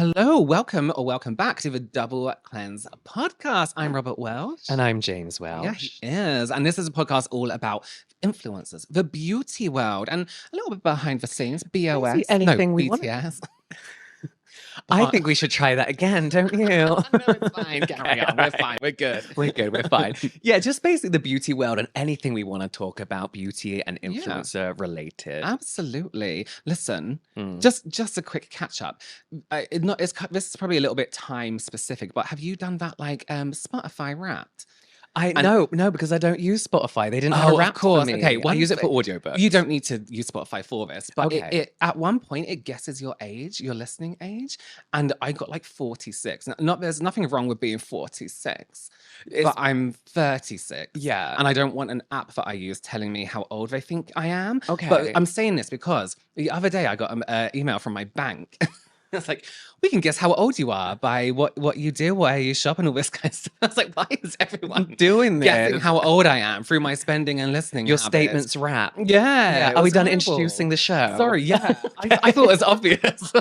Hello, welcome or welcome back to the Double Cleanse podcast. I'm Robert Welsh. And I'm James Welsh. Yeah, he is. And this is a podcast all about influencers, the beauty world, and a little bit behind the scenes, BOS. Anything no, we want. BTS. I think we should try that again, don't you? No, it's fine. Carry on. We're fine. We're good. We're fine. Yeah, just basically the beauty world and anything we want to talk about, beauty and Yeah. influencer related. Absolutely. Listen, Mm. just a quick catch up. This is probably a little bit time specific, but have you done that like Spotify Wrapped? No, because I don't use Spotify. They didn't have a Oh, of wrap for course. me. Okay, I use it for audiobooks. You don't need to use Spotify for this, but Okay. it at one point it guesses your age, your listening age, and I got like 46. There's nothing wrong with being 46, but I'm 36. Yeah. And I don't want an app that I use telling me how old they think I am. Okay. But I'm saying this because the other day I got an email from my bank. It's like, we can guess how old you are by what you do, where you shop, and all this kind of stuff. I was like, why is everyone doing guessing this. how old I am through my spending and listening Your habits? statements wrap. Yeah. Are we done horrible. introducing the show? Sorry, yeah. I thought it was obvious.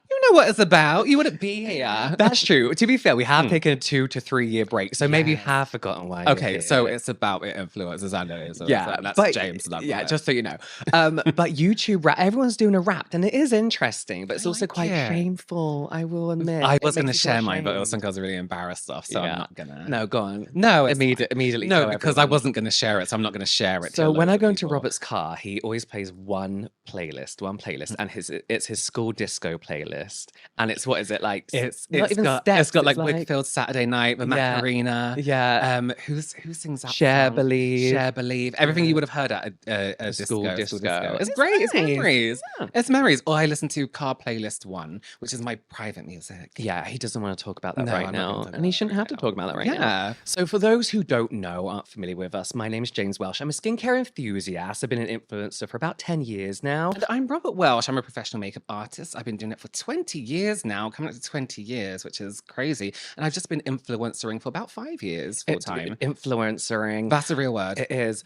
You know what it's about. You wouldn't be here. That's true. To be fair, we have taken a 2 to 3 year break, so maybe you Yes. have forgotten why. you're Okay, so here. it's about influencers. I know. So Yeah, that's but James. yeah, just so you know. But YouTube rap, everyone's doing a rap, and it is interesting, but it's I also like quite it. shameful. I will admit. I It was going to makes you feel share mine, but I ashamed. was really embarrassed off, so Yeah. I'm not gonna. No, go on. No, it's Immediately. no, tell because I everyone. wasn't going to share it, so I'm not going to share it. So to when I loads go of into people. Robert's car, he always plays one playlist, and it's his school disco playlist, and it's what is it like? It's not even got steps, it's got it's like Wakefield Saturday Night, the Yeah. Macarena. Yeah. Who sings that? Share, song? Believe. Share, believe. Everything Yeah. you would have heard at a school disco. disco. It's It's great. It's nice. memories. Yeah. It's memories. Or I listen to Car Playlist 1, which is my private music. Yeah, he doesn't want to talk about that No, right I'm not gonna now. talk And he about shouldn't that have to right talk about that right now. Yeah. So for those who don't know, aren't familiar with us, my name is James Welsh. I'm a skincare enthusiast. I've been an influencer for about 10 years now. And I'm Robert Welsh. I'm a professional makeup artist. I've been doing it for 20 years now, coming up to 20 years, which is crazy. And I've just been influencering for about 5 years full time. Influencering. That's a real word. It is.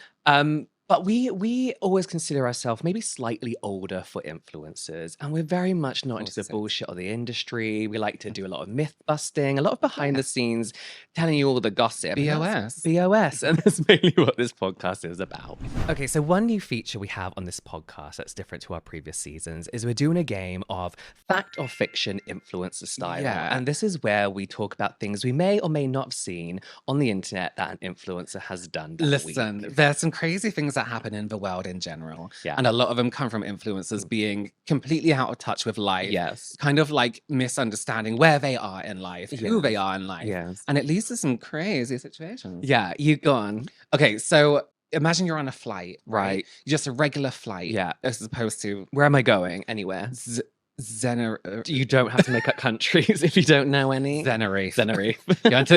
But we always consider ourselves maybe slightly older for influencers, and we're very much not into the Awesome. bullshit of the industry. We like to do a lot of myth busting, a lot of behind the scenes, telling you all the gossip. and that's BOS, and that's mainly what this podcast is about. Okay, so one new feature we have on this podcast that's different to our previous seasons is we're doing a game of fact or fiction influencer style. Yeah. And this is where we talk about things we may or may not have seen on the internet that an influencer has done that Listen, week. there's some crazy things that happen in the world in general. Yeah. And a lot of them come from influencers being completely out of touch with life. Yes. Kind of like misunderstanding where they are in life, who Yes. they are in life. Yes. And it leads to some crazy situations. Yeah, you go on. Okay, so imagine you're on a flight, right? Right. Just a regular flight. Yeah. As opposed to Where am I going? Anywhere. You don't have to make up countries if you don't know any. Tenerife. Tenerife. You went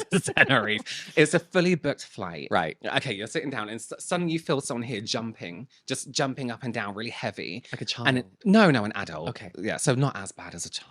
to Tenerife. It's a fully booked flight. Right. Okay, you're sitting down and suddenly you feel someone here just jumping up and down really heavy. Like a child. And no, an adult. Okay. Yeah, so not as bad as a child.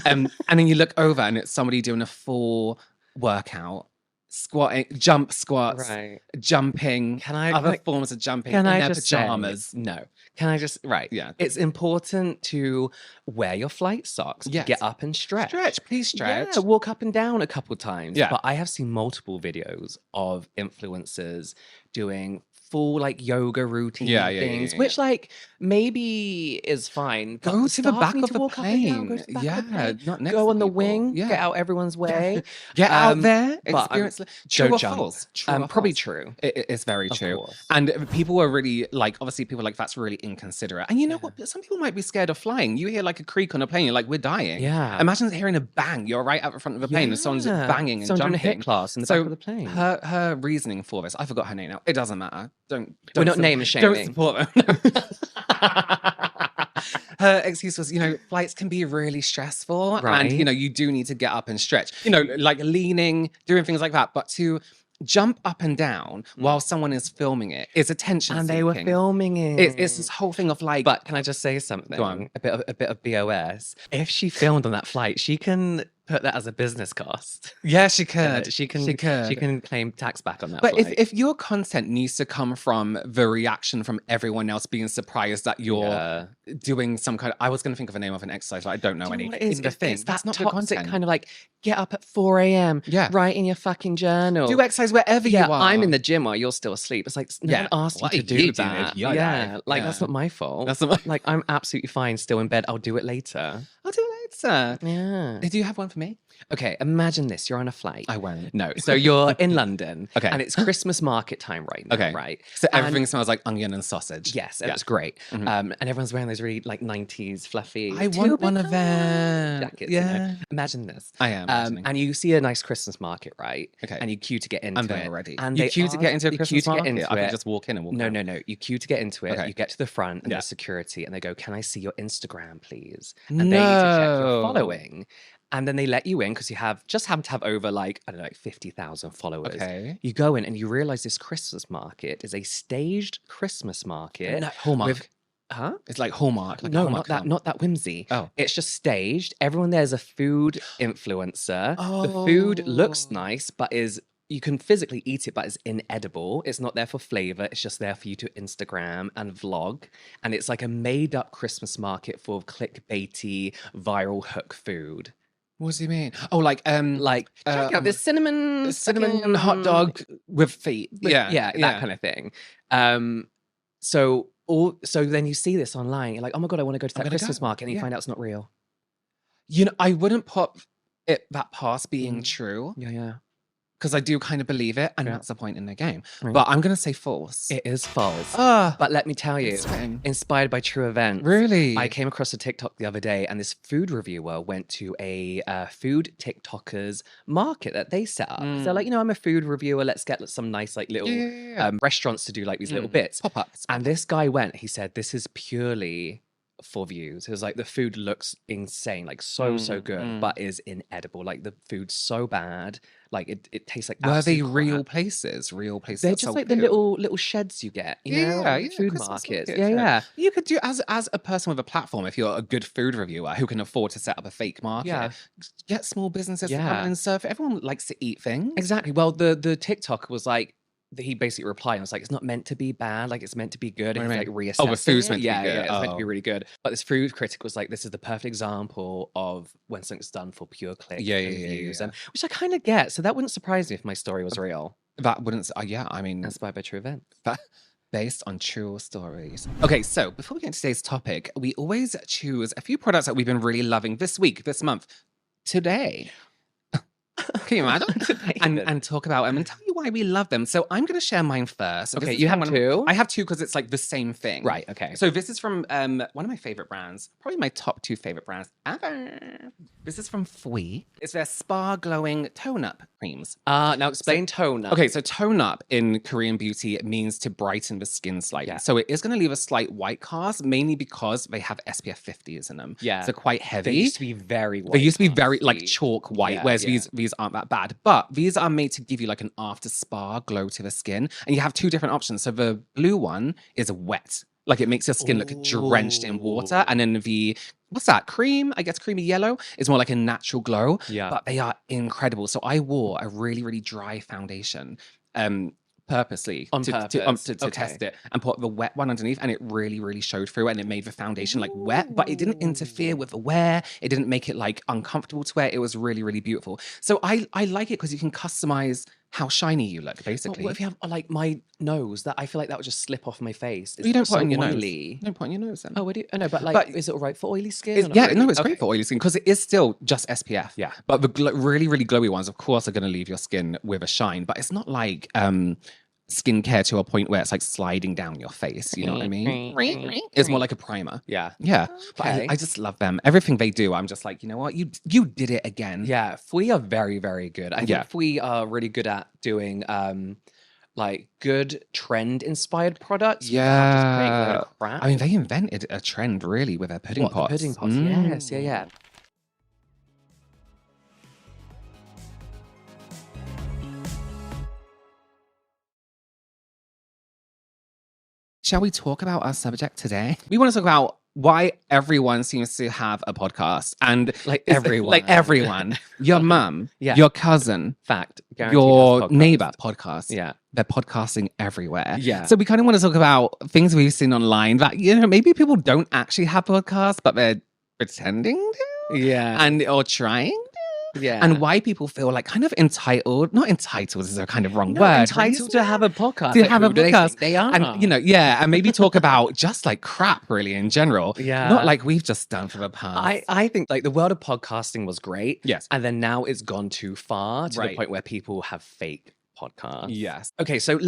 And then you look over and it's somebody doing a full workout, squatting, jump squats, Right. jumping, Can I other like, forms of jumping can in I their just say- pajamas. No. Can I just right? Yeah. It's important to wear your flight socks. Yes. Get up and stretch. Please stretch. Yeah, walk up and down a couple times. Yeah. But I have seen multiple videos of influencers doing full like yoga routine things, which like maybe is fine. But Go to the staff back need of to the walk up and down, go plane. to the back of the Yeah, plane, not next go to on the people. wing, Yeah. get out everyone's way. Get out there, but, experience. True don't or jump. false? True or Probably false? true. It's very Of true. course. And people were really like, obviously, people like that's really inconsiderate. And you know what? Some people might be scared of flying. You hear like a creak on a plane, you're like, we're dying. Yeah. Imagine hearing a bang. You're right at the front of the plane, and someone's Yeah. banging and Someone doing jumping. a hit class in the So back of the plane. Her reasoning for this, I forgot her name now. It doesn't matter. Don't We're not sup- name Don't shaming. support her. Her excuse was, flights can be really stressful, Right. and you do need to get up and stretch. Like leaning, doing things like that. But to jump up and down while someone is filming it is attention And seeking. they were filming it. It's this whole thing of like, But can I just say something? Go on. A bit of BOS. If she filmed on that flight, she can put that as a business cost. Yeah, she could. She can She could. she can claim tax back on that. But flight. if your content needs to come from the reaction from everyone else being surprised that you're doing some kind of, I was going to think of a name of an exercise, but I don't know any. What it is? The thing. It's That's that not the toxic content. kind of like, get up at 4 a.m. Yeah. Write in your fucking journal. Do exercise wherever you are. I'm in the gym while you're still asleep. It's like, no one asked you to do that. Yeah, like that's not my fault. That's not like, I'm absolutely fine still in bed. I'll do it later. I'll do it later. Yeah. Do you have one for me? Okay, imagine this. You're on a flight. I won't. No, so you're in London. Okay. And it's Christmas market time right now, Okay. right? So everything smells like onion and sausage. Yes, and it's great. And everyone's wearing those really like 90s fluffy. I want one of them. Jackets. Yeah. Imagine this. I am imagining. And you see a nice Christmas market, right? Okay. And you queue to get into I'm there it. already. And You they queue to get into a you Christmas queue to get market? into I it. can just walk in and walk out. No. You queue to get into it. Okay. You get to the front and Yeah. there's security and they go, can I see your Instagram, please? And they need to check your following. And then they let you in because you just happen to have over like, I don't know, like 50,000 followers. Okay. You go in and you realize this Christmas market is a staged Christmas market. No, Hallmark. Huh? It's like Hallmark. Like No, Hallmark not that whimsy. Oh. It's just staged. Everyone there's a food influencer. The food looks nice, but you can physically eat it, but it's inedible. It's not there for flavor. It's just there for you to Instagram and vlog. And it's like a made up Christmas market full of clickbaity, viral hook food. What do you mean? Oh, like check out this cinnamon fucking hot dog with feet. that kind of thing. So then you see this online. You're like, oh my god, I want to go to that Christmas market, and you find out it's not real. You know, I wouldn't put that past being true. Yeah. Because I do kind of believe it, and Yeah. that's the point in the game. Right. But I'm going to say false. It is false. Ah, But let me tell you, it's fine. inspired by true events. Really? I came across a TikTok the other day, and this food reviewer went to a food TikTokers market that they set up. So, like, I'm a food reviewer. Let's get some nice, like, little restaurants to do like these little bits. Pop-ups. And this guy went. He said, "This is purely for views." It was like the food looks insane, like so good, but is inedible. Like the food's so bad, like it tastes like. Were they absolute real crap. places? Real places? They're that just sell like the food? little sheds you get, food Christmas markets. markets, Yeah. You could do as a person with a platform. If you're a good food reviewer who can afford to set up a fake market, Yeah. get small businesses to come Yeah. in and serve. Everyone likes to eat things. Exactly. Well, the TikTok was like, he basically replied and was like, it's not meant to be bad, like it's meant to be good. What And do you he's like mean? reassessing Oh, the food's it. meant to be Yeah, good. it's meant to be Oh. really good. But this food critic was like, this is the perfect example of when something's done for pure clicks Yeah, and yeah, views, yeah. and which I kind of get. So that wouldn't surprise me if my story was real, That wouldn't. I mean, inspired by true events. based on true stories. Okay, so before we get into today's topic, we always choose a few products that we've been really loving this week, this month, today. Can you imagine? and talk about them and tell you why we love them. So I'm going to share mine first. So Okay, this is you from have one of- two? I have two because it's like the same thing. Right. Okay. So this is from one of my favorite brands, probably my top two favorite brands ever. This is from fwee. It's their Spa Glowing Tone Up creams. Now explain tone up. Okay, so tone up in Korean beauty means to brighten the skin slightly. Yeah. So it is going to leave a slight white cast, mainly because they have SPF 50s in them. Yeah. So quite They heavy. used to be very white. They used to be very like casty. chalk white, Yeah, whereas yeah. these aren't that bad. But these are made to give you like an after spa glow to the skin. And you have two different options. So the blue one is wet. Like it makes your skin look drenched in water. And then the, what's that? Cream, I guess creamy yellow is more like a natural glow. Yeah. But they are incredible. So I wore a really, really dry foundation. Purposely On to purpose. to Okay. test it and put the wet one underneath, and it really, really showed through, and it made the foundation like wet, but it didn't interfere with the wear. It didn't make it like uncomfortable to wear. It was really, really beautiful. So I like it because you can customize how shiny you look, But basically. what if you have like my nose? That I feel like that would just slip off my face. It's You don't so put it on your oily. nose. No, put it on your nose then. Oh, would you? Oh, no, but like, But- is it all right for oily skin? It's, or not yeah, really? no, it's Okay. great for oily skin because it is still just SPF. Yeah. But the really, really glowy ones, of course, are going to leave your skin with a shine. But it's not like skincare to a point where it's like sliding down your face. You know what I mean? It's more like a primer. Yeah. Yeah. But Okay. I just love them. Everything they do, I'm just like, you know what? You did it again. Yeah, fwee are very, very good. I think Yeah. fwee are really good at doing like good trend inspired products. without just creating a load of crap. I mean, they invented a trend really with their pudding What, pots. the pudding pots? Mm. Yes, yeah. Shall we talk about our subject today? We want to talk about why everyone seems to have a podcast. And Like everyone. Like everyone. Your mum, your cousin, fact, guaranteed your has podcast. neighbor podcast. Yeah. They're podcasting everywhere. Yeah. So we kind of want to talk about things we've seen online that, maybe people don't actually have podcasts, but they're pretending to. Yeah. Or trying to. Yeah. And why people feel like kind of entitled, not entitled is a kind of wrong word. Entitled to have a podcast. To have a podcast. They are. And, and maybe talk about just like crap really in general. Yeah. Not like we've just done for the past. I think like the world of podcasting was great. Yes. And then now it's gone too far to the point where people have fake podcasts. Yes. Okay, so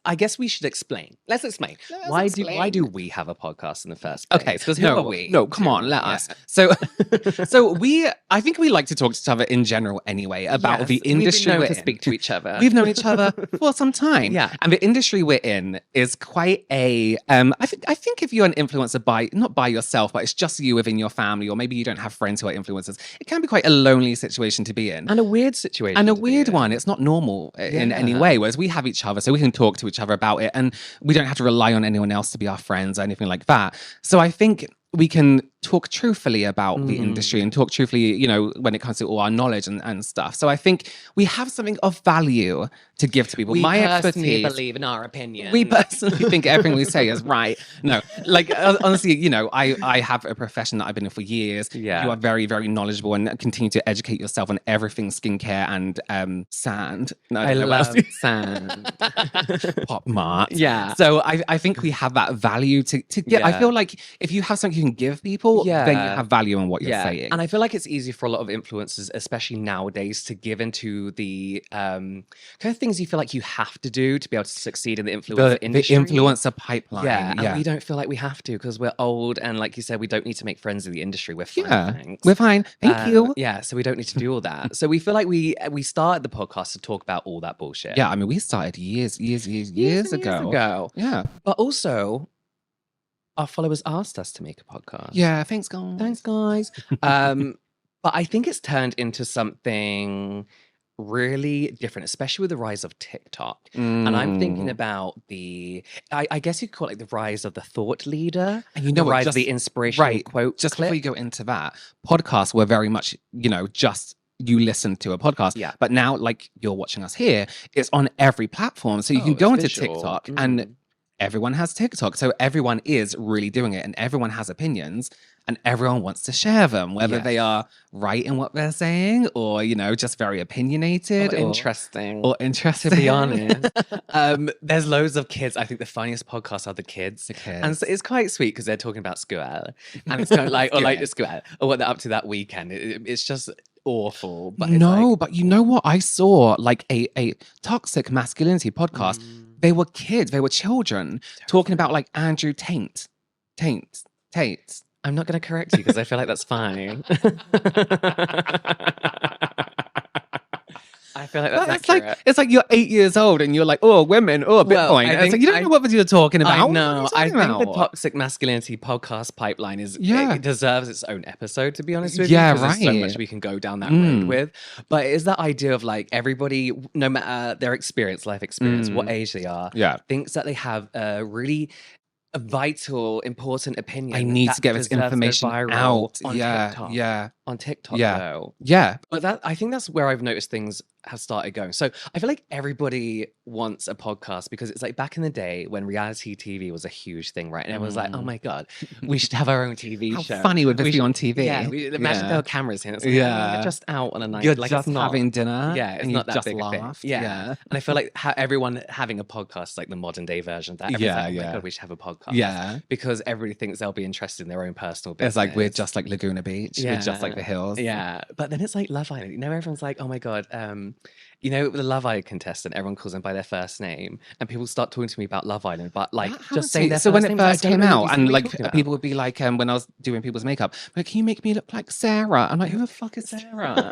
I guess we should explain. Let's explain. Why do we have a podcast in the first place? Okay, because who are we? No, come on, let us. So I think we like to talk to each other in general anyway about the industry we've been known we're to in. speak to each other. We've known each other for some time. Yeah. And the industry we're in is quite a I think if you're an influencer not by yourself, but it's just you within your family, or maybe you don't have friends who are influencers, it can be quite a lonely situation to be in. And a weird situation. And a weird one. It's not normal in any way. Whereas we have each other, so we can talk to each other about it, and we don't have to rely on anyone else to be our friends or anything like that. So I think we can talk truthfully about the industry and talk truthfully, when it comes to all our knowledge and stuff. So I think we have something of value to give to people. My expertise. Believe in our opinion. We personally think everything we say is right. No, like honestly, I have a profession that I've been in for years. Yeah. You are very, very knowledgeable and continue to educate yourself on everything skincare and sand. No, I don't know what love else. sand. Pop mart. Yeah. So I think we have that value to get. Yeah. I feel like if you have something you can give people, then you have value in what you're saying. And I feel like it's easy for a lot of influencers, especially nowadays, to give into the kind of things you feel like you have to do to be able to succeed in the influencer industry. The influencer pipeline. Yeah, and we don't feel like we have to because we're old, and like you said, we don't need to make friends in the industry. We're fine, thanks. We're fine. Thank you. Yeah, so we don't need to do all that. So we feel like we started the podcast to talk about all that bullshit. Yeah, I mean, we started years ago. Yeah. But also, our followers asked us to make a podcast. Yeah, thanks, guys. Thanks, guys. But I think it's turned into something really different, especially with the rise of TikTok. And I'm thinking about I guess you could call it like the rise of the thought leader. And the rise of the inspirational quote. Just before you go into that, podcasts were very much, just you listen to a podcast. Yeah. But now, like you're watching us here, it's on every platform. So you can go into TikTok and everyone has TikTok. So everyone is really doing it, and everyone has opinions, and everyone wants to share them, whether they are right in what they're saying or, just very opinionated or interesting. Or interesting. To be honest. There's loads of kids. I think the funniest podcasts are the kids. And so it's quite sweet because they're talking about school. And it's kind of like, or like the school, or what they're up to that weekend. It's just awful. But but you know what? I saw like a toxic masculinity podcast. They were kids, they were children talking about like Andrew Tate. I'm not going to correct you because I feel like that's fine. I feel like that's accurate. It's like you're 8 years old and you're like, oh, women, oh, Bitcoin. It's like, you don't know what you're talking about. I know. I think the toxic masculinity podcast pipeline it deserves its own episode, to be honest with you. Yeah, right. There's so much we can go down that road with. But it is that idea of like everybody, no matter their life experience, what age they are, thinks that they have a really vital, important opinion. I need to get this information out. On TikTok. On TikTok, though. Yeah. But I think that's where I've noticed things have started going. So I feel like everybody wants a podcast because it's like back in the day when reality TV was a huge thing, right? And everyone was like, oh my God, we should have our own TV show. How funny would this be on TV? Yeah, imagine there were cameras here. It's like, you're just out on a night. You're like, just having dinner. Yeah, it's and not that just big laughed. a thing. Yeah. And I feel like everyone having a podcast is like the modern day version of that. Everyone's like, oh my God, we should have a podcast. Yeah. Because everybody thinks they'll be interested in their own personal business. It's like we're just like Laguna Beach. Yeah. We're just like the hills. Yeah. But then it's like Love Island. Everyone's like, oh my God, the Love Island contestant, everyone calls them by their first name, and people start talking to me about Love Island, but like just saying their so first when it names, first came out, and like people about. would be like, when I was doing people's makeup, like, can you make me look like Sarah? I'm like, who the fuck is Sarah?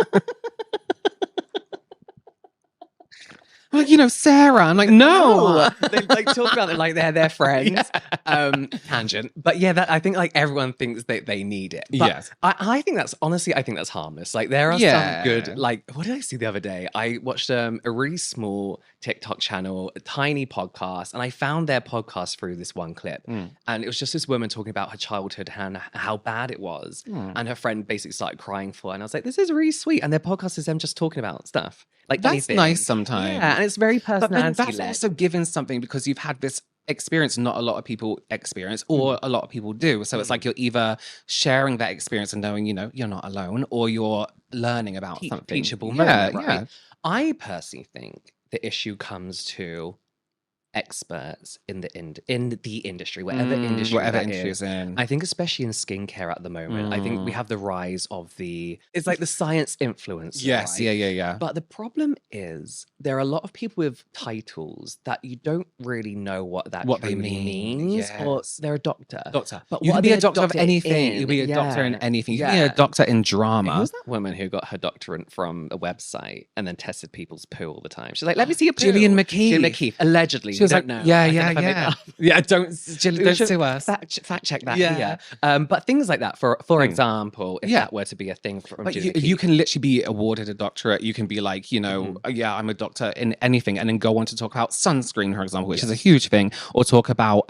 I'm like, Sarah. I'm like, no. They like talk about it like they're their friends. Tangent. But yeah, I think like everyone thinks that they need it. But Yes. I think that's honestly, I think that's harmless. Like there are some good, like, what did I see the other day? I watched a really small TikTok channel, a tiny podcast, and I found their podcast through this one clip. And it was just this woman talking about her childhood and how bad it was. And her friend basically started crying for her. And I was like, this is really sweet. And their podcast is them just talking about stuff. Like that's anything. nice sometimes. Yeah, and it's very personality-led. But that's also given something because you've had this experience not a lot of people experience or a lot of people do. So it's like you're either sharing that experience and knowing, you're not alone, or you're learning about something. Teachable moment, right? Yeah. I personally think the issue comes to experts in the industry, whatever industry is in. I think especially in skincare at the moment, I think we have the rise of it's like the science influence. Yes, right? yeah. But the problem is there are a lot of people with titles that you don't really know what they means. Yes. Or they're a doctor. But you can be a doctor of anything. You can be a doctor in anything. You can be a doctor in drama. Who's that woman who got her doctorate from a website and then tested people's poo all the time? She's like, let me see your poo. Gillian McKeith. Allegedly. She was like, know. Yeah, don't sue us. Fact check that here. But things like that, for example, if that were to be a thing from but you can literally be awarded a doctorate. You can be like, I'm a doctor in anything, and then go on to talk about sunscreen, for example, which is a huge thing, or talk about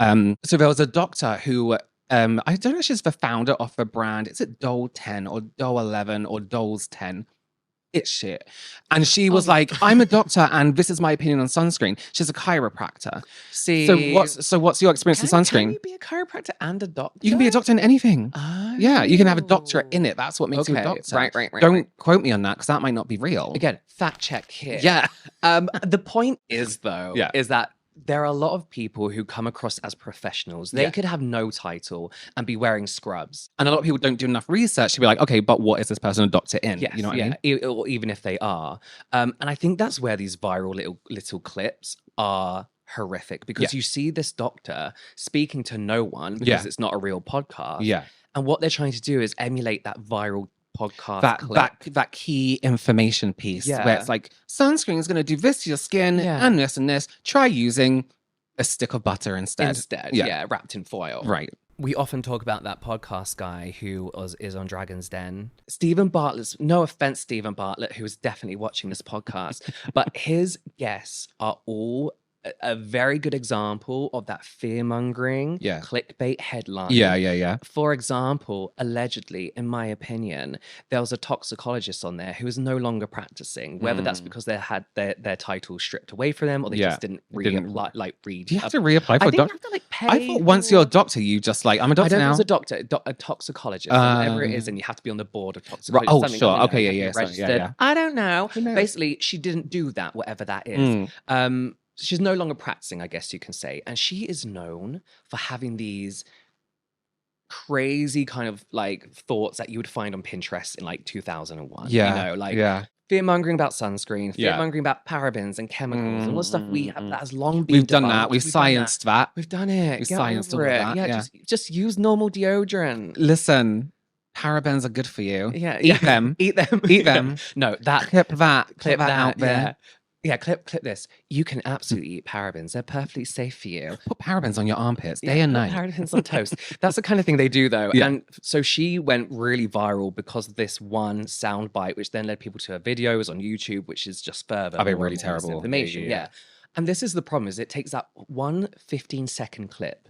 so there was a doctor who I don't know if she's the founder of the brand. Is it Dole 10 or Dole 11 or Dole's 10? It's shit. And she was like, I'm a doctor and this is my opinion on sunscreen. She's a chiropractor. See. So what's your experience in sunscreen? Can you be a chiropractor and a doctor? You can be a doctor in anything. Oh. Yeah, you can have a doctorate in it. That's what makes you a doctor. Right. Don't quote me on that because that might not be real. Again, fact check here. Yeah. The point is though, is that there are a lot of people who come across as professionals. They could have no title and be wearing scrubs. And a lot of people don't do enough research to be like, okay, but what is this person a doctor in? Yes, you know what I mean? Or even if they are. And I think that's where these viral little clips are horrific because you see this doctor speaking to no one because it's not a real podcast. Yeah. And what they're trying to do is emulate that viral podcast that key information piece where it's like sunscreen is going to do this to your skin and this. Try using a stick of butter instead, wrapped in foil. Right. We often talk about that podcast guy who is on Dragon's Den. Stephen Bartlett's, no offense, Stephen Bartlett, who is definitely watching this podcast, but his guests are all a very good example of that fear-mongering clickbait headline. Yeah. For example, allegedly, in my opinion, there was a toxicologist on there who is no longer practicing, whether that's because they had their title stripped away from them or they just didn't read. Do you have to reapply for a doctor? I thought once you're a doctor, you just like, I'm a doctor now. I don't know if it's a doctor, a toxicologist, whatever it is, and you have to be on the board of toxicology. Oh, sure. Okay, yeah. Registered. I don't know. Basically, she didn't do that, whatever that is. She's no longer practicing, I guess you can say. And she is known for having these crazy kind of like thoughts that you would find on Pinterest in like 2001. Fear-mongering about sunscreen, fear-mongering about parabens and chemicals and all the stuff we have that has long been We've done that. We've scienced that. We've done it. We've scienced all that. Yeah. Just use normal deodorant. Listen, parabens are good for you. Yeah. Eat them. Eat them. Eat them. No, clip that out there. Yeah, clip this. You can absolutely eat parabens. They're perfectly safe for you. Put parabens on your armpits day and night. Parabens on toast. That's the kind of thing they do, though. And so she went really viral because of this one soundbite, which then led people to her videos on YouTube, which is just further. Really terrible information. Yeah. And this is the problem: is it takes that one 15-second clip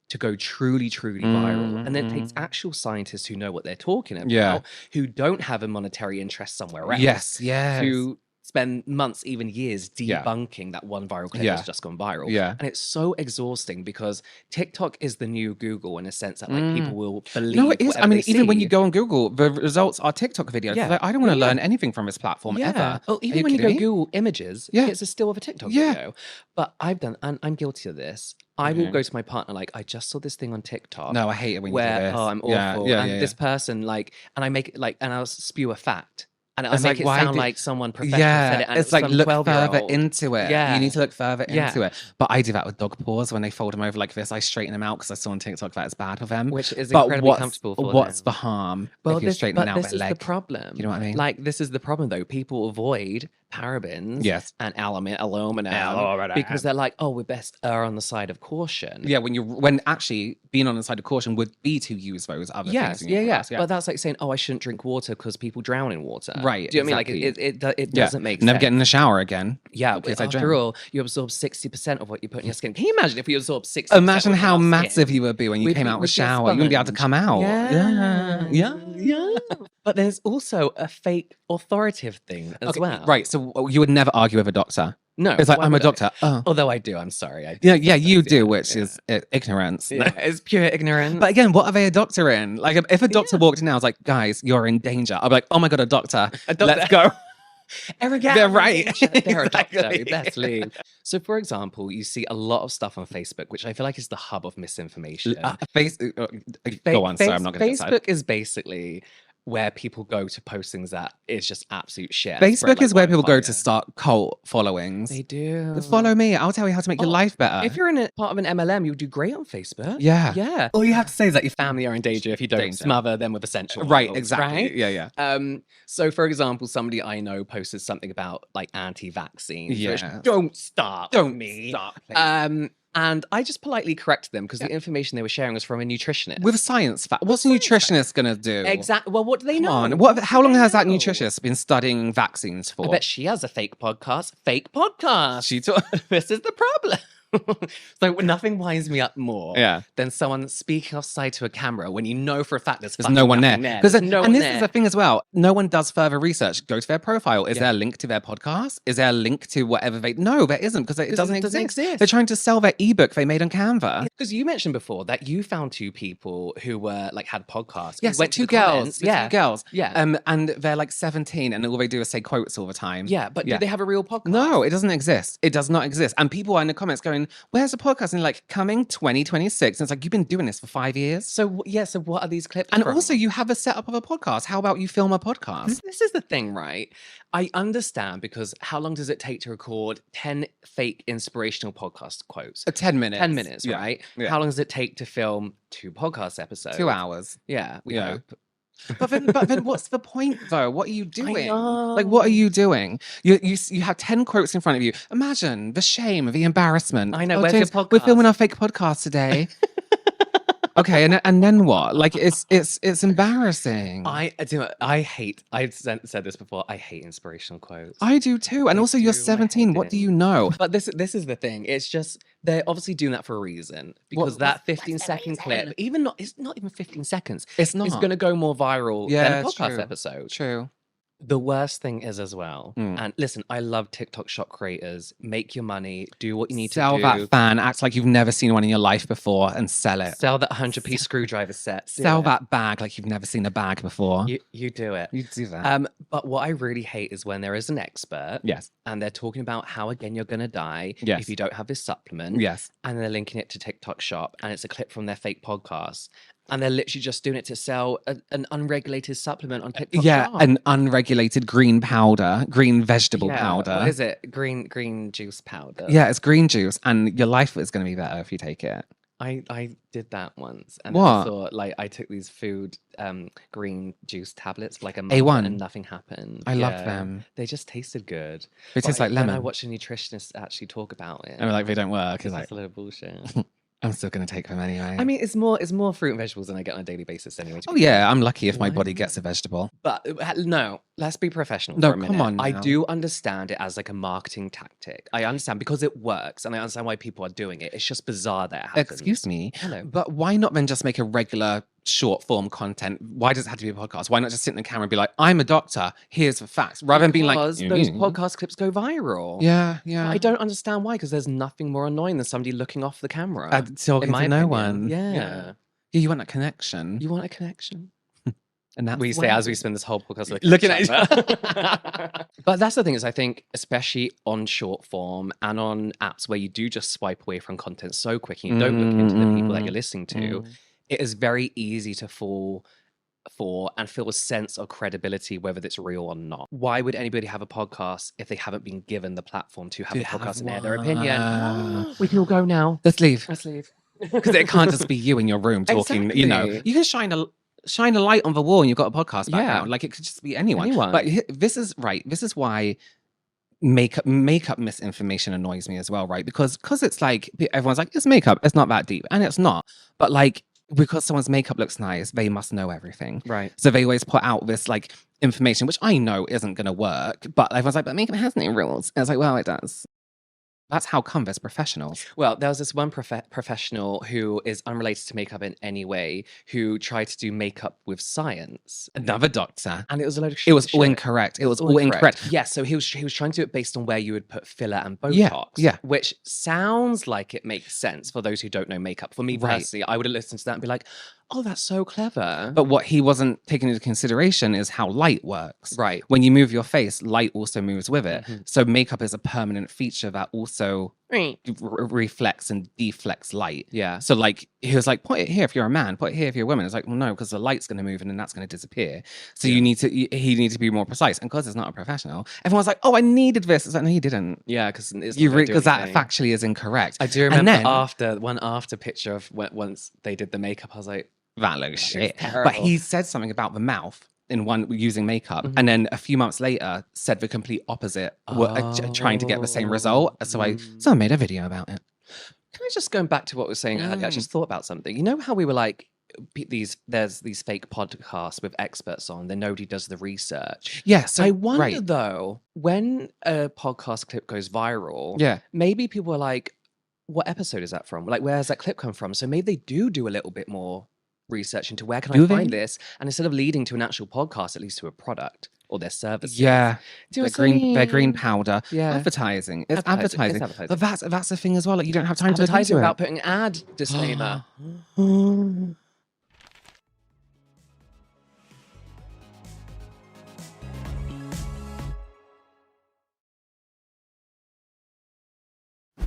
to go truly viral. And then it takes actual scientists who know what they're talking about, who don't have a monetary interest somewhere else. Yes. To spend months, even years debunking that one viral clip that's just gone viral. And it's so exhausting because TikTok is the new Google in a sense that like people will believe. No, it is. I mean, even when you go on Google, the results are TikTok videos. Like, I don't want to learn anything from this platform ever. Well, even when you go Google images, it's a still of a TikTok video. But I'm guilty of this. I will go to my partner like, I just saw this thing on TikTok. No, I hate it when you do this. I'm awful. And this person like, and I make it like, and I'll spew a fact. And I make it sound like someone professional said it. And it's like look further into it. Yeah. You need to look further into it. But I do that with dog paws when they fold them over like this. I straighten them out because I saw on TikTok that it's bad for them. Which is incredibly comfortable for them. What's the harm if you're straightening out their leg? This is the problem. You know what I mean? Like, this is the problem though. People avoid parabens Yes. and aluminum because they're like, oh, we're best err on the side of caution. Yeah, when actually being on the side of caution would be to use those other things in your products. But that's like saying, oh, I shouldn't drink water because people drown in water. Right. Do you know what I mean? Like it doesn't make sense. Never get in the shower again. Yeah, but after all, you absorb 60% of what you put in your skin. Can you imagine if you absorb 60%? Imagine how massive you would be when you came out of the shower. You wouldn't be able to come out. Yeah. But there's also a fake authoritative thing as well. Right, so you would never argue with a doctor. No. It's like, I'm a doctor. Oh. Although I do, I'm sorry. Yeah, you do, which is ignorance. Yeah, it's pure ignorance. But again, what are they a doctor in? Like, if a doctor walked in now, I was like, guys, you're in danger. I'd be like, oh my God, a doctor. Let's go. They're right. They're a doctor. Best leave. So, for example, you see a lot of stuff on Facebook, which I feel like is the hub of misinformation. Go on, sorry, I'm not going to Facebook is basically where people go to post things that is just absolute shit. Facebook is where people go to start cult followings. They do. Follow me. I'll tell you how to make your life better. If you're in a part of an MLM, you'll do great on Facebook. Yeah. Yeah. All you have to say is that your family are in danger if you don't smother them with essential oils. Right, exactly. Right? Yeah. So, for example, somebody I know posted something about like anti-vaccines. Yeah. Which, don't start. Don't me. start, please. And I just politely corrected them because the information they were sharing was from a nutritionist. With science fact. What's a nutritionist going to do? Exactly. Well, what do they know? How long has that nutritionist been studying vaccines for? I bet she has a fake podcast. Fake podcast. This is the problem. So nothing winds me up more than someone speaking offside to a camera when you know for a fact there's no one there. Is the thing as well. No one does further research. Go to their profile. Is there a link to their podcast? Is there a link to whatever they... No, there isn't because it doesn't exist. They're trying to sell their ebook they made on Canva. Because you mentioned before that you found two people who were like had podcasts. Yes, went two girls. Two girls. Yeah. And they're like 17 and all they do is say quotes all the time. Yeah, but do they have a real podcast? No, it doesn't exist. It does not exist. And people are in the comments going, where's the podcast? And like, coming 2026. And it's like, you've been doing this for 5 years. So what are these clips And from? also, you have a setup of a podcast. How about you film a podcast? This is the thing, right? I understand because how long does it take to record 10 fake inspirational podcast quotes? 10 minutes. 10 minutes, right? Yeah. How long does it take to film 2 podcast episodes? 2 hours. Yeah, we hope. But then what's the point though? What are you doing? Like, what are you doing? You have 10 quotes in front of you. Imagine the shame, the embarrassment. I know. Where's your podcast? We're filming our fake podcast today. Okay, and then what? Like, it's embarrassing. I've said this before. I hate inspirational quotes. I do too. And also, you're 17. What do you know? But this is the thing. It's just they're obviously doing that for a reason because that 15-second clip, it's not even 15 seconds. It's not. It's going to go more viral than a podcast episode. True. The worst thing is as well, and listen, I love TikTok shop creators. Make your money, do what you need to do. Sell that fan, act like you've never seen one in your life before and sell it. Sell that 100-piece screwdriver set. Sell that bag like you've never seen a bag before. You do it. You do that. But what I really hate is when there is an expert. Yes. And they're talking about how, again, you're going to die if you don't have this supplement. Yes. And they're linking it to TikTok shop and it's a clip from their fake podcast. And they're literally just doing it to sell an unregulated supplement on TikTok. Yeah, an unregulated green powder, green vegetable powder. What is it? Green juice powder. Yeah, it's green juice, and your life is going to be better if you take it. I did that once. And what? I thought, like, I took these food green juice tablets for like a month A1. and nothing happened. I love them. They just tasted good. They taste like lemon. Then I watched a nutritionist actually talk about it. And like, they don't work. It's like a little bullshit. I'm still going to take them anyway. I mean, it's more fruit and vegetables than I get on a daily basis anyway. Oh yeah, I'm lucky if my body gets a vegetable. But no, let's be professional No, for a minute. come on now. I do understand it as like a marketing tactic. I understand because it works and I understand why people are doing it. It's just bizarre that it happens. Excuse me. Hello. But why not then just make a regular short form content? Why does it have to be a podcast? Why not just sit in the camera and be like, I'm a doctor, here's the facts, rather than being like, because those podcast clips go viral. Yeah. I don't understand why, because there's nothing more annoying than somebody looking off the camera. Talking to no one. Yeah. You want that connection. You want a connection. And that's we say as we spend this whole podcast looking at each other. But that's the thing is, I think, especially on short form and on apps where you do just swipe away from content so quick and you don't look into the people that you're listening to, it is very easy to fall for and feel a sense of credibility, whether it's real or not. Why would anybody have a podcast if they haven't been given the platform to have a podcast and air their opinion? We can all go now. Let's leave. Because it can't just be you in your room talking, Exactly. you know. You can shine a light on the wall and you've got a podcast background. Like, it could just be anyone. But this is right. This is why makeup misinformation annoys me as well, right? Because it's like everyone's like, it's makeup, it's not that deep, and it's not. But like, because someone's makeup looks nice, they must know everything. Right. So they always put out this like information, which I know isn't going to work, but everyone's like, but makeup has no rules. And it's like, well, it does. That's how come there's professionals. Well, there was this one professional who is unrelated to makeup in any way who tried to do makeup with science. Another doctor. And it was a load of It was all shit. incorrect. It was all incorrect. Yeah, so he was trying to do it based on where you would put filler and Botox. Yeah. Which sounds like it makes sense for those who don't know makeup. For me personally, I would have listened to that and be like, oh, that's so clever. But what he wasn't taking into consideration is how light works. Right. When you move your face, light also moves with it. So makeup is a permanent feature that also reflects and deflects light. Yeah. So like he was like, put it here if you're a man, put it here if you're a woman. It's like, well, no, because the light's going to move and then that's going to disappear. So he needs to be more precise. And because it's not a professional, everyone's like, oh, I needed this. It's like, no, you didn't. Yeah, because that factually is incorrect. I do remember after picture of once they did the makeup, I was like, that looks shit. But he said something about the mouth in one using makeup, and then a few months later said the complete opposite, trying to get the same result. So someone made a video about it. Can I just go back to what we were saying earlier? I just thought about something. You know how we were like, there's these fake podcasts with experts on, then nobody does the research. Yeah. So I wonder though, when a podcast clip goes viral, maybe people are like, what episode is that from? Like, where has that clip come from? So maybe they do a little bit more research into where can I find this, and instead of leading to an actual podcast, at least to a product or their services. Yeah, their green powder. Yeah, advertising. It's advertising. But that's the thing as well. Like, you don't have time to advertise without putting ad disclaimer.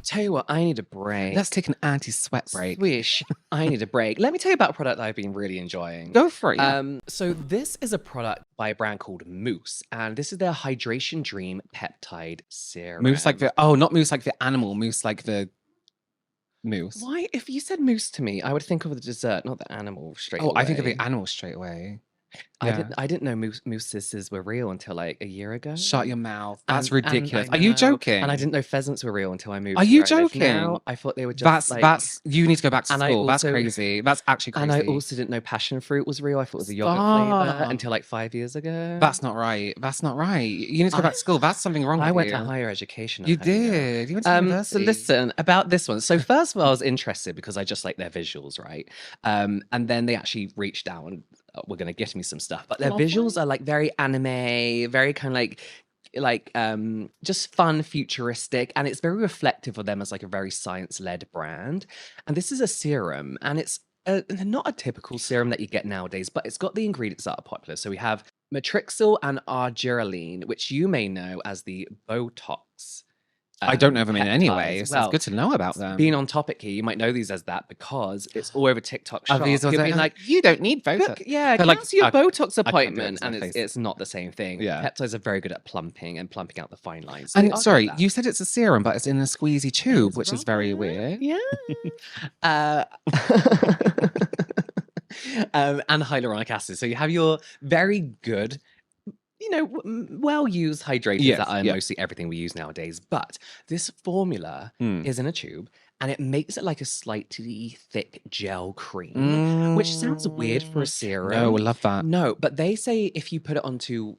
Tell you what, I need a break. Let's take an anti-sweat break. Swish. I need a break. Let me tell you about a product that I've been really enjoying. Go for it. Yeah. So this is a product by a brand called Moussse, and this is their Hydration Dream Peptide Serum. Mousse like the not mousse like the animal, mousse like the mousse. Why? If you said mousse to me, I would think of the dessert, not the animal straight away. I think of the animal straight away. Yeah. I didn't know mousses were real until like a year ago. Shut your mouth. That's ridiculous. Are you joking? And I didn't know pheasants were real until I moved. Are you joking? I thought they were just that's you need to go back to school. That's crazy. That's actually crazy. And I also didn't know passion fruit was real. I thought it was a yogurt flavor until like 5 years ago. That's not right. That's not right. You need to go back to school. That's something wrong with you. I went to higher education. You did. You went to university. So listen, about this one. So first of all, I was interested because I just like their visuals, right? And then they actually reached out and were going to get me some stuff. But their visuals are like very anime, very kind of like just fun, futuristic, and it's very reflective of them as like a very science-led brand. And this is a serum, and it's not a typical serum that you get nowadays, but it's got the ingredients that are popular. So we have matrixyl and arginine, which you may know as the Botox. I don't know them in any way, so it's good to know about them. Being on topic here, you might know these as that because it's all over TikTok shop. These are like, you don't need Botox. Cancel your Botox appointment, and it's not the same thing. Yeah. Peptides are very good at plumping out the fine lines. And sorry, you said it's a serum, but it's in a squeezy tube, which is very weird. Yeah. And hyaluronic acid. So you have your very good, well-used hydrators that are mostly everything we use nowadays. But this formula is in a tube, and it makes it like a slightly thick gel cream, which sounds weird for a serum. No, I love that. No, but they say if you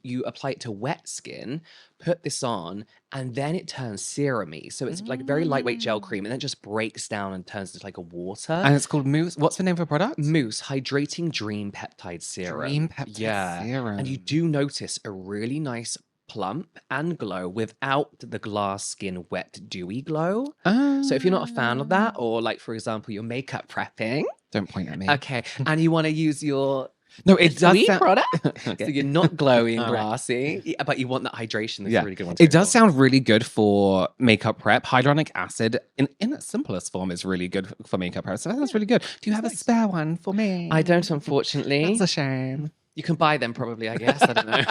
you apply it to wet skin, put this on, and then it turns serumy. So it's like a very lightweight gel cream, and then it just breaks down and turns into like a water. And it's called Moussse. What's the name of the product? Moussse Hydrating Dream Peptide Serum. Dream Peptide Serum. And you do notice a really nice plump and glow without the glass skin wet dewy glow. So if you're not a fan of that, or like for example you're makeup prepping, don't point at me. Okay, and you want to use your it does product, so you're not glowy and glassy, but you want that hydration. That's a really good one. It does sound really good for makeup prep. Hyaluronic acid in its simplest form is really good for makeup prep. So that sounds really good. Do you have a spare one for me? I don't, unfortunately. That's a shame. You can buy them probably, I guess. I don't know.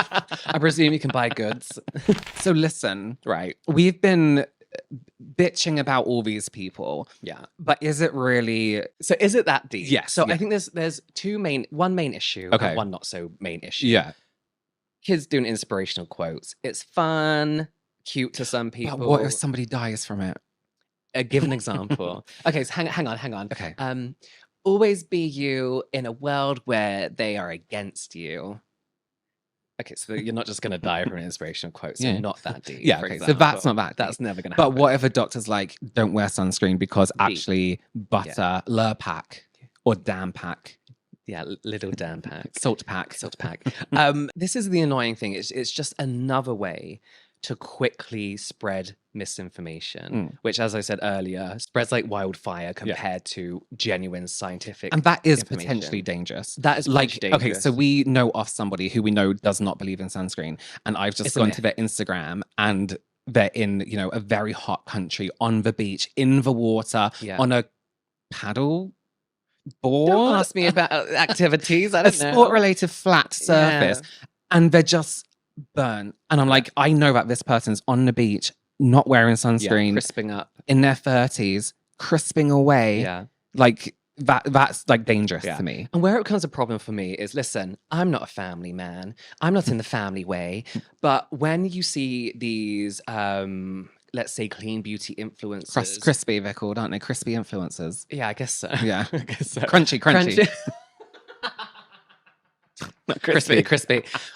I presume you can buy goods. So listen, right. We've been bitching about all these people. Yeah. But is it really... So is it that deep? Yes. So I think there's one main issue and one not so main issue. Yeah. Kids doing inspirational quotes. It's fun. cute to some people. But what if somebody dies from it? Give an example. Okay, so hang on. Okay. Always be you in a world where they are against you. Okay, so you're not just going to die from an inspirational quote. So not that deep. Yeah, okay, so that's not that deep. That's never going to happen. But what if a doctor's like, don't wear sunscreen because actually butter, Lurpak or Dampack. Yeah, little Dampack. Salt pack. This is the annoying thing. It's just another way to quickly spread misinformation, which, as I said earlier, spreads like wildfire compared to genuine scientific And that is potentially dangerous. That is like dangerous. Okay, so we know of somebody who we know does not believe in sunscreen, and I've just gone to their Instagram, and they're in, you know, a very hot country, on the beach, in the water, on a paddle board. Don't ask me about activities. I don't know. A sport-related flat surface, and they're just burnt. And I'm like, I know that this person's on the beach, not wearing sunscreen, crisping up in their 30s, crisping away. Like that's like dangerous to me. And where it becomes a problem for me is, listen, I'm not a family man. I'm not in the family way. But when you see these let's say clean beauty influencers. Crispy, they're called, aren't they? Crispy influencers. Yeah, I guess so. Yeah. I guess so. Crunchy. Crispy.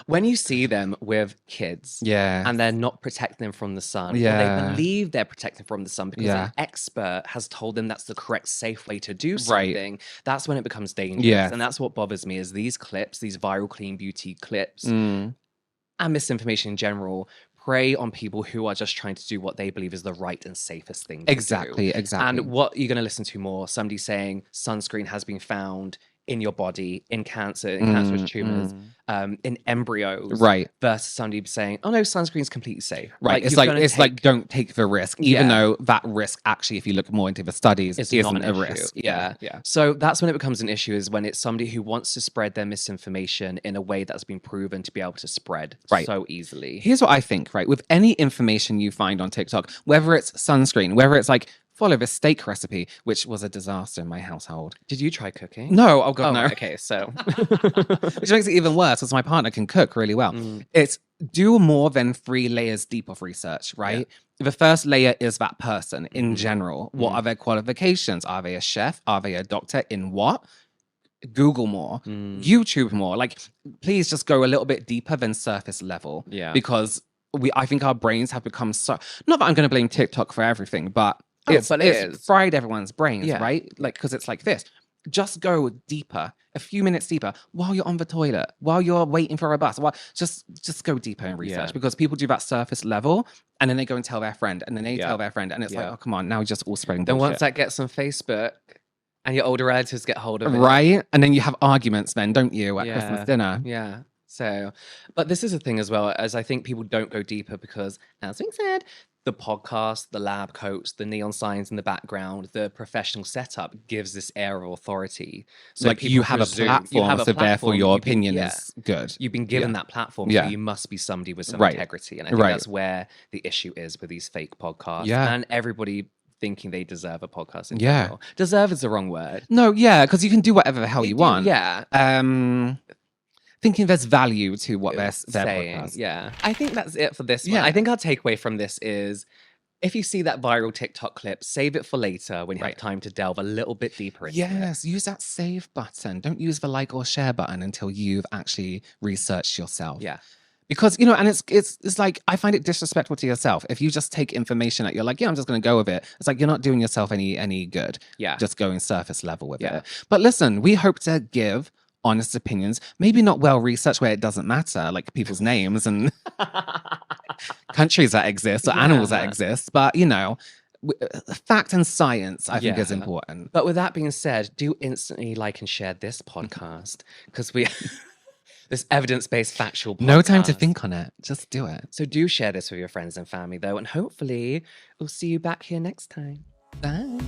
When you see them with kids, and they're not protecting them from the sun, or they believe they're protecting from the sun because an expert has told them that's the correct, safe way to do something, that's when it becomes dangerous. And that's what bothers me, is these clips, these viral clean beauty clips, and misinformation in general, prey on people who are just trying to do what they believe is the right and safest thing to do. Exactly. And what you're going to listen to more, somebody saying sunscreen has been found in your body, in cancer, in cancerous tumors, in embryos, versus somebody saying, "Oh no, sunscreen is completely safe." Right. It's like don't take the risk, even though that risk actually, if you look more into the studies, isn't a risk. Yeah. So that's when it becomes an issue, is when it's somebody who wants to spread their misinformation in a way that's been proven to be able to spread so easily. Here's what I think. Right, with any information you find on TikTok, whether it's sunscreen, whether it's like, follow this steak recipe, which was a disaster in my household. Did you try cooking? No. Oh, God, no. Okay, so. Which makes it even worse, because my partner can cook really well. It's do more than 3 layers deep of research, right? The first layer is that person in general. What are their qualifications? Are they a chef? Are they a doctor? In what? Google more. YouTube more. Like, please just go a little bit deeper than surface level. Because I think our brains have become so... Not that I'm going to blame TikTok for everything, but... It's fried everyone's brains, right? Like, because it's like this. Just go deeper, a few minutes deeper, while you're on the toilet, while you're waiting for a bus. Just go deeper in research, because people do that surface level, and then they go and tell their friend, and then they tell their friend, and it's like, oh, come on, now we're just all spreading bullshit. Then once that gets on Facebook, and your older relatives get hold of it. Right? And then you have arguments then, don't you, at Christmas dinner? Yeah. So, but this is a thing as well, as I think people don't go deeper because, as we said, the podcast, the lab coats, the neon signs in the background, the professional setup gives this air of authority. So like you have a platform, so therefore your opinion is good. You've been given that platform, so you must be somebody with some integrity. And I think that's where the issue is with these fake podcasts. And everybody thinking they deserve a podcast in general. Deserve is the wrong word. No, because you can do whatever the hell you want. Thinking there's value to what they're saying. Podcast. I think that's it for this one. I think our takeaway from this is, if you see that viral TikTok clip, save it for later when you have time to delve a little bit deeper into it. Use that save button. Don't use the like or share button until you've actually researched yourself. Because, you know, and it's like, I find it disrespectful to yourself. If you just take information that you're like, I'm just going to go with it. It's like, you're not doing yourself any good. Just going surface level with it. But listen, we hope to give honest opinions, maybe not well researched where it doesn't matter, like people's names and countries that exist or animals that exist, but you know, fact and science I think is important. But with that being said, do instantly like and share this podcast, because we this evidence-based factual podcast. No time to think on it, just do it. So do share this with your friends and family though, and hopefully we'll see you back here next time. Bye.